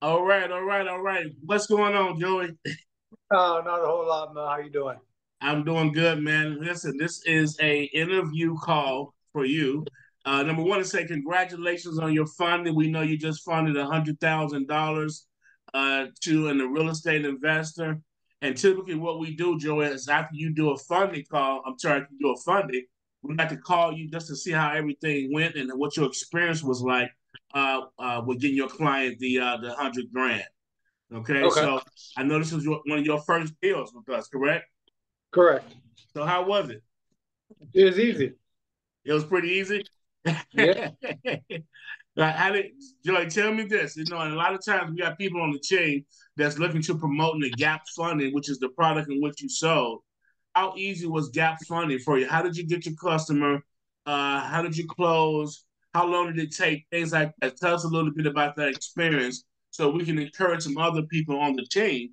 All right, all right, all right. What's going on, Joey? Not a whole lot, Mo. How you doing? I'm doing good, man. Listen, this is a interview call for you. Number one, to say congratulations on your funding. We know you just funded $100,000 to a real estate investor. And typically, what we do, Joey, is after you do a funding call, I'm sorry, after you do a funding, we like to call you just to see how everything went and what your experience was like with getting your client the 100 grand. Okay, Okay, so I know this was one of your first deals with us, correct? correct. So how was it? It was easy. It was pretty easy. Yeah. Like, how did Joy tell me this? And a lot of times we got people on the chain that's looking to promote the gap funding, which is the product in which you sold. How easy was gap funding for you? How did you get your customer? How did you close? How long did it take? Things like that. Tell us a little bit about that experience so we can encourage some other people on the chain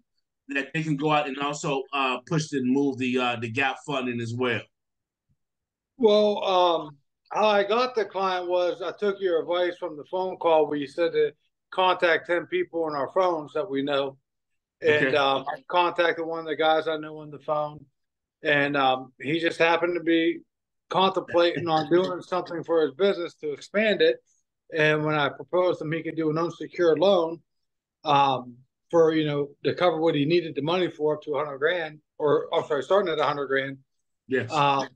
that they can go out and also push and move the gap funding as well. Well, how I got the client was I took your advice from the phone call where you said to contact 10 people on our phones that we know. And Okay. I contacted one of the guys I know on the phone. And he just happened to be contemplating on doing something for his business to expand it. And when I proposed him he could do an unsecured loan, um, for to cover what he needed the money for up to 100 grand, or I'm sorry, starting at 100 grand. Yes. Um,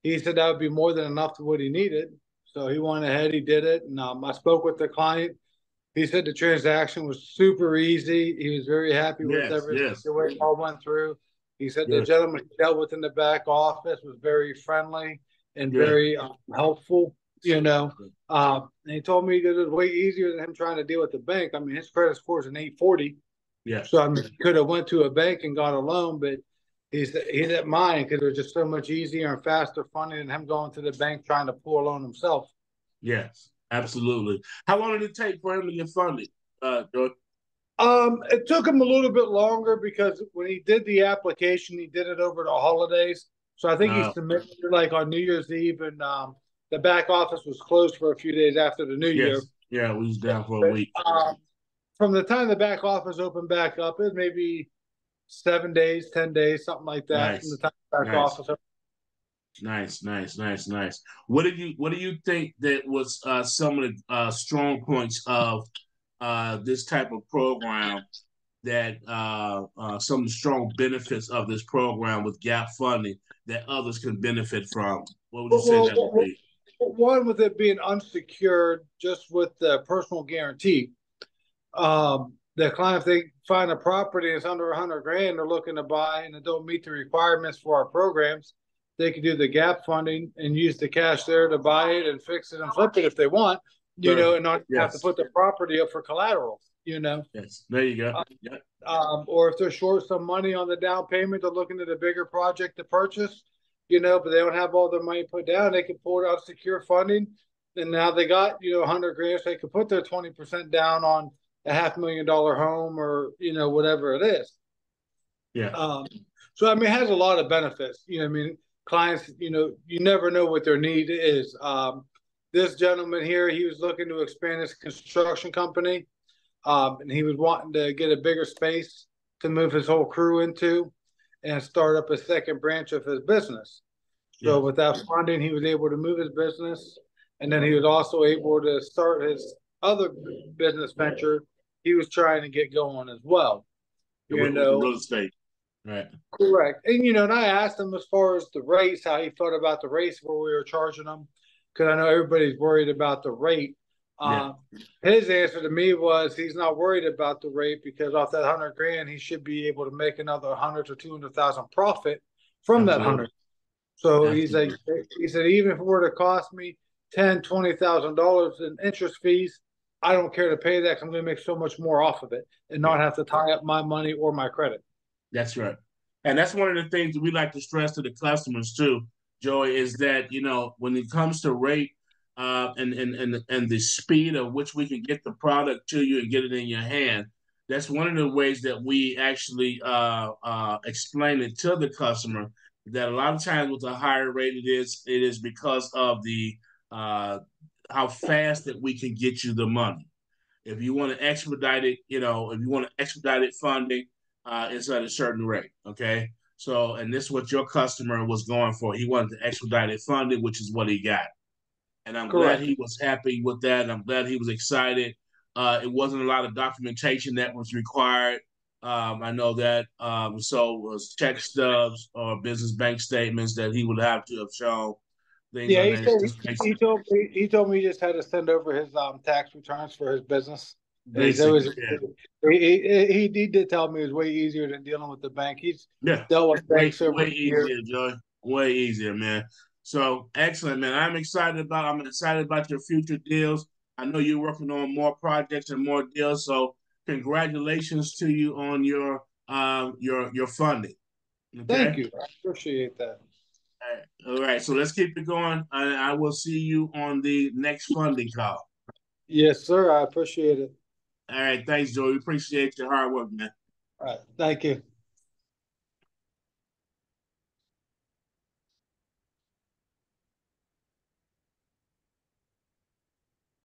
he said that would be more than enough to what he needed. So he went ahead, he did it, and I spoke with the client. He said the transaction was super easy. He was very happy with Yes. everything, Yes. the way it all went through. He said the Yes. gentleman he dealt with in the back office was very friendly and Yes. very helpful. And he told me that it was way easier than him trying to deal with the bank. I mean, his credit score is an 840. So Yes. I mean, he could have went to a bank and got a loan, but he didn't mind because it was just so much easier and faster funding than him going to the bank trying to pull a loan himself. Yes. Absolutely. How long did it take for him to get funded, George? It took him a little bit longer because when he did the application, he did it over the holidays. So I think he Uh, submitted it like on New Year's Eve, and the back office was closed for a few days after the New Year. yes. Yeah, we was down for a But week. from the time the back office opened back up, it may be 7 days, 10 days, something like that. From the Nice. time the back Nice. office opened. Nice, nice, nice, nice. What do you think that was some of the strong points of this type of program that some of the strong benefits of this program with gap funding that others can benefit from? What would you say that would Well, be? one with it being unsecured, just with the personal guarantee. The client, if they find a property that's under 100 grand, they're looking to buy and it don't meet the requirements for our programs, they can do the gap funding and use the cash there to buy it and fix it and flip it if they want, Perfect. and not have to Yes. put the property up for collateral. Yes. There you go. Uh, Yeah. or if they're short some money on the down payment, they're looking at a bigger project to purchase, but they don't have all their money put down, they can pull it out secure funding. And now they got, 100 grand, so they can put their 20% down on a $500,000 home, or, whatever it is. Yeah. Um, so, I mean, it has a lot of benefits. I mean, clients, you never know what their need is. This gentleman here, he was looking to expand his construction company, and he was wanting to get a bigger space to move his whole crew into and start up a second branch of his business. So Yes. with that funding, he was able to move his business, and then he was also able to start his other business venture he was trying to get going as well. You With the know, real estate. Right. correct. And and I asked him as far as the race, how he felt about the race where we were charging him, because I know everybody's worried about the rate. Yeah. Uh, his answer to me was he's not worried about the rate because off that 100 grand, he should be able to make another 100 to 200,000 profit from that Absolutely. 100. So Absolutely. he said, even if it were to cost me $10,000, $20,000 in interest fees, I don't care to pay that because I'm going to make so much more off of it and Yeah. not have to tie up my money or my credit. That's right. And that's one of the things that we like to stress to the customers too, Joey, is that when it comes to rate and the speed of which we can get the product to you and get it in your hand, that's one of the ways that we actually explain it to the customer. That a lot of times with the higher rate it is because of the uh, how fast that we can get you the money. If you want to expedite it, if you want to expedite it funding, it's at a certain rate. Okay. So, and this is what your customer was going for. He wanted to expedite it funding, which is what he got. And I'm glad Correct. he was happy with that. I'm glad he was excited. It wasn't a lot of documentation that was required. I know that. So it was check stubs or business bank statements that he would have to have shown things Yeah, on he that. said Just he told me he just had to send over his tax returns for his business. And he said it basically, was yeah, he did tell me it was way easier than dealing with the bank. He's yeah, dealt with banks over way the years. easier, Joy. Way easier, man. So excellent, man. I'm excited about your future deals. I know you're working on more projects and more deals. So congratulations to you on your funding. Thank Okay. you. I appreciate that. All right. All right. So let's keep it going. I will see you on the next funding call. Yes, sir. I appreciate it. All right. Thanks, Joey. We appreciate your hard work, man. All right. Thank you.